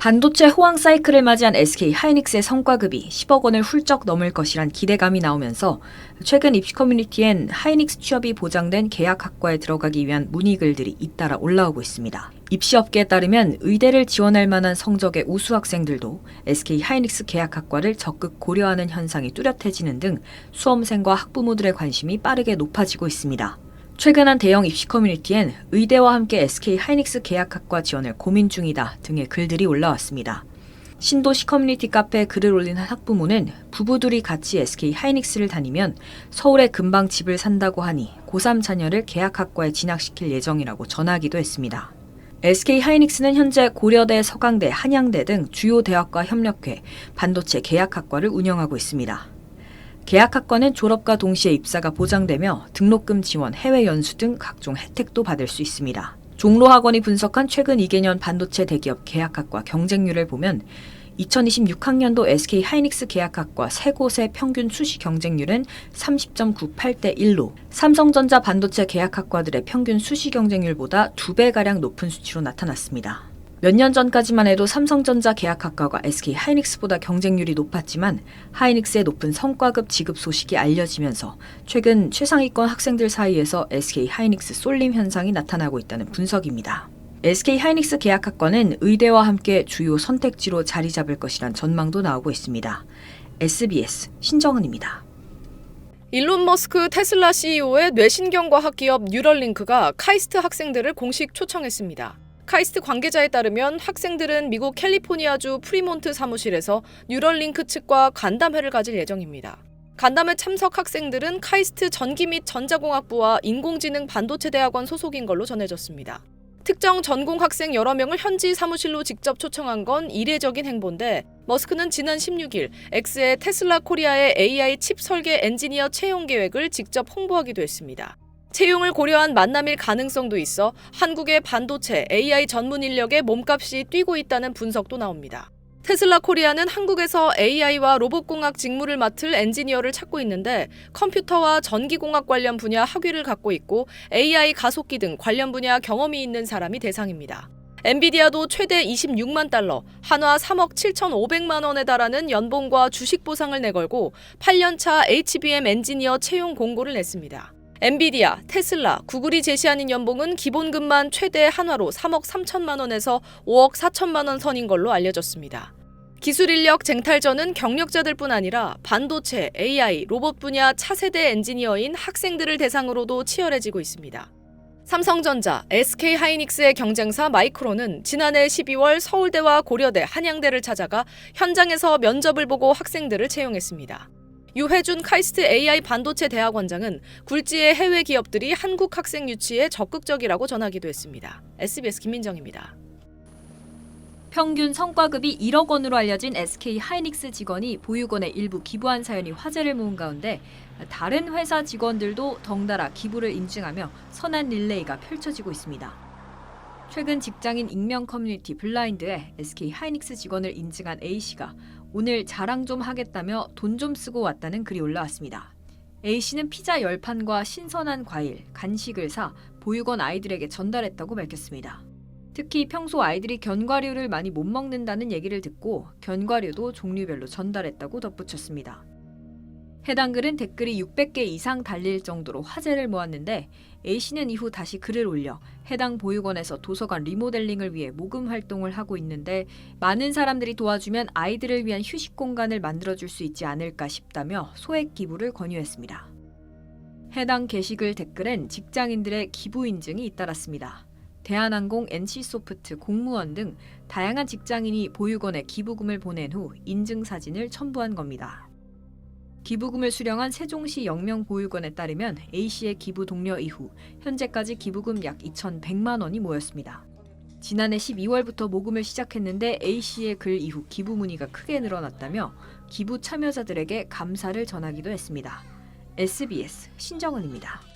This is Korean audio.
반도체 호황 사이클을 맞이한 SK 하이닉스의 성과급이 10억 원을 훌쩍 넘을 것이란 기대감이 나오면서 최근 입시 커뮤니티엔 하이닉스 취업이 보장된 계약학과에 들어가기 위한 문의글들이 잇따라 올라오고 있습니다. 입시업계에 따르면 의대를 지원할 만한 성적의 우수 학생들도 SK 하이닉스 계약학과를 적극 고려하는 현상이 뚜렷해지는 등 수험생과 학부모들의 관심이 빠르게 높아지고 있습니다. 최근 한 대형 입시 커뮤니티엔 의대와 함께 SK 하이닉스 계약학과 지원을 고민 중이다 등의 글들이 올라왔습니다. 신도시 커뮤니티 카페에 글을 올린 한 학부모는 부부둘이 같이 SK 하이닉스를 다니면 서울에 금방 집을 산다고 하니 고3 자녀를 계약학과에 진학시킬 예정이라고 전하기도 했습니다. SK 하이닉스는 현재 고려대, 서강대, 한양대 등 주요 대학과 협력해 반도체 계약학과를 운영하고 있습니다. 계약학과는 졸업과 동시에 입사가 보장되며 등록금 지원, 해외 연수 등 각종 혜택도 받을 수 있습니다. 종로학원이 분석한 최근 2개년 반도체 대기업 계약학과 경쟁률을 보면 2026학년도 SK 하이닉스 계약학과 세 곳의 평균 수시 경쟁률은 30.98대 1로 삼성전자 반도체 계약학과들의 평균 수시 경쟁률보다 2배가량 높은 수치로 나타났습니다. 몇 년 전까지만 해도 삼성전자 계약학과가 SK 하이닉스보다 경쟁률이 높았지만 하이닉스의 높은 성과급 지급 소식이 알려지면서 최근 최상위권 학생들 사이에서 SK 하이닉스 쏠림 현상이 나타나고 있다는 분석입니다. SK 하이닉스 계약학과는 의대와 함께 주요 선택지로 자리 잡을 것이란 전망도 나오고 있습니다. SBS 신정은입니다. 일론 머스크 테슬라 CEO의 뇌신경과학 기업 뉴럴링크가 카이스트 학생들을 공식 초청했습니다. 카이스트 관계자에 따르면 학생들은 미국 캘리포니아주 프리몬트 사무실에서 뉴럴링크 측과 간담회를 가질 예정입니다. 간담회 참석 학생들은 카이스트 전기 및 전자공학부와 인공지능 반도체대학원 소속인 걸로 전해졌습니다. 특정 전공 학생 여러 명을 현지 사무실로 직접 초청한 건 이례적인 행보인데 머스크는 지난 16일 X의 테슬라 코리아의 AI 칩 설계 엔지니어 채용 계획을 직접 홍보하기도 했습니다. 채용을 고려한 만남일 가능성도 있어 한국의 반도체, AI 전문 인력의 몸값이 뛰고 있다는 분석도 나옵니다. 테슬라 코리아는 한국에서 AI와 로봇공학 직무를 맡을 엔지니어를 찾고 있는데 컴퓨터와 전기공학 관련 분야 학위를 갖고 있고 AI 가속기 등 관련 분야 경험이 있는 사람이 대상입니다. 엔비디아도 최대 26만 달러, 한화 3억 7,500만 원에 달하는 연봉과 주식 보상을 내걸고 8년차 HBM 엔지니어 채용 공고를 냈습니다. 엔비디아, 테슬라, 구글이 제시하는 연봉은 기본급만 최대 한화로 3억 3천만 원에서 5억 4천만 원 선인 걸로 알려졌습니다. 기술 인력 쟁탈전은 경력자들뿐 아니라 반도체, AI, 로봇 분야 차세대 엔지니어인 학생들을 대상으로도 치열해지고 있습니다. 삼성전자, SK 하이닉스의 경쟁사 마이크론은 지난해 12월 서울대와 고려대, 한양대를 찾아가 현장에서 면접을 보고 학생들을 채용했습니다. 유해준 카이스트 AI 반도체 대학원장은 굴지의 해외 기업들이 한국 학생 유치에 적극적이라고 전하기도 했습니다. SBS 김민정입니다. 평균 성과급이 1억 원으로 알려진 SK 하이닉스 직원이 보육원에 일부 기부한 사연이 화제를 모은 가운데 다른 회사 직원들도 덩달아 기부를 인증하며 선한 릴레이가 펼쳐지고 있습니다. 최근 직장인 익명 커뮤니티 블라인드에 SK 하이닉스 직원을 인증한 A씨가 오늘 자랑 좀 하겠다며 돈 좀 쓰고 왔다는 글이 올라왔습니다. A씨는 피자 10판과 신선한 과일, 간식을 사 보육원 아이들에게 전달했다고 밝혔습니다. 특히 평소 아이들이 견과류를 많이 못 먹는다는 얘기를 듣고 견과류도 종류별로 전달했다고 덧붙였습니다. 해당 글은 댓글이 600개 이상 달릴 정도로 화제를 모았는데 A씨는 이후 다시 글을 올려 해당 보육원에서 도서관 리모델링을 위해 모금 활동을 하고 있는데 많은 사람들이 도와주면 아이들을 위한 휴식 공간을 만들어줄 수 있지 않을까 싶다며 소액 기부를 권유했습니다. 해당 게시글 댓글엔 직장인들의 기부 인증이 잇따랐습니다. 대한항공, NC소프트, 공무원 등 다양한 직장인이 보육원에 기부금을 보낸 후 인증 사진을 첨부한 겁니다. 기부금을 수령한 세종시 영명보육원에 따르면 A씨의 기부 독려 이후 현재까지 기부금 약 2,100만 원이 모였습니다. 지난해 12월부터 모금을 시작했는데 A씨의 글 이후 기부 문의가 크게 늘어났다며 기부 참여자들에게 감사를 전하기도 했습니다. SBS 신정은입니다.